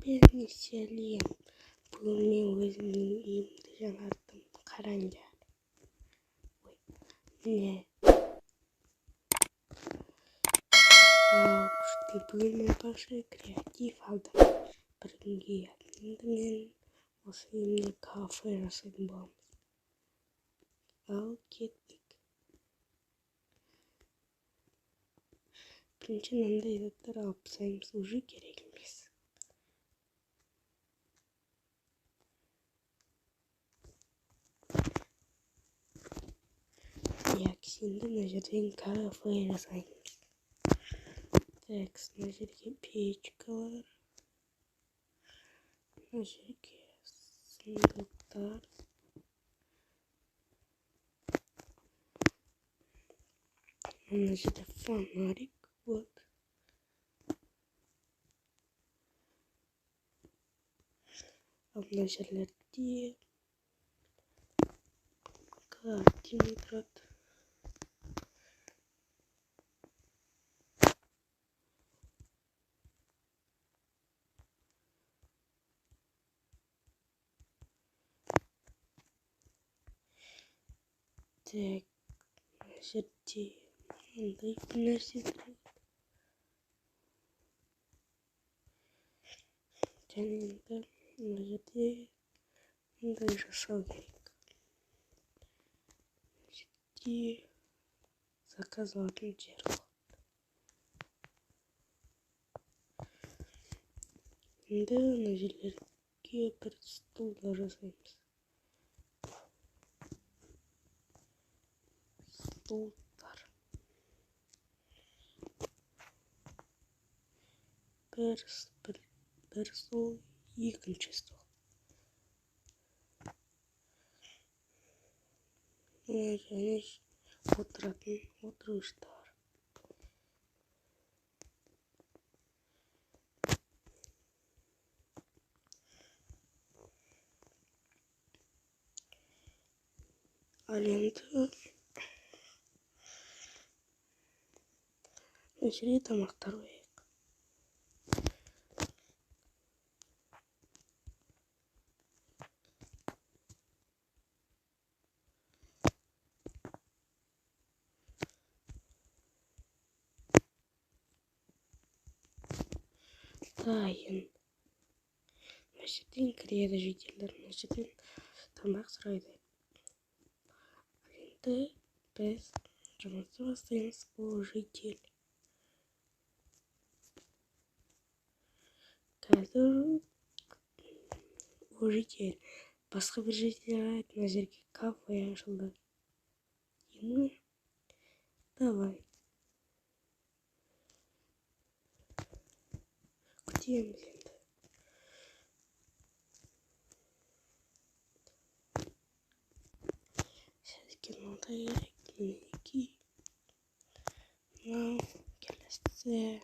сәлем. Бүгін мен өзімнің үйімді жаңартым. Қараңдар. Міне. Күшті. Бүгін мен бақшы креатив алдым. Бір күнге енді мен осы үйімде кафе жасайтын боламыз. Ал кеттік. Бірінші мынандай заттар алып тастаймыз, уже керек емес. Енді мына жерден кафе жасаймыз. Так, мына жерге печкалар. Мына жерге сундуктар. Мына жерде фонарик. Вот. Мына жерлерде картина тұрады. Так, мына жерде мынандай нәрсе тұрады. Және енді мына жерде мындай жасау керек. Мына жерде заказлардың жер болады. Енді мына жерлерге бір стулдар жасаймыз. Стулдар. Бір стол, екінші стол. Және отыратын отырғыштар. Ал енді мына жерге тамақтар қояйық. Дайын. Мына жерден кіреді жителер. Мына жерден тамақ сұрайды. Енді біз жұмысты бастаймыз. О, житель. Қазір о, житель. Басқа бір жителер айтты, мына жерге кафе ашылды. Деймін. Давай. Күтеміз енді. Сәзге мынандай керек. Мінеки. Мынау келесі.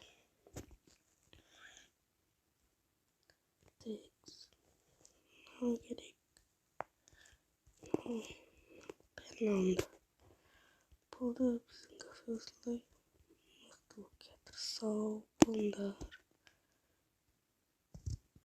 Мынау керек. Мынау. Бұл да біздің кафе осылай мықты болып кетір. Сау болыңдар.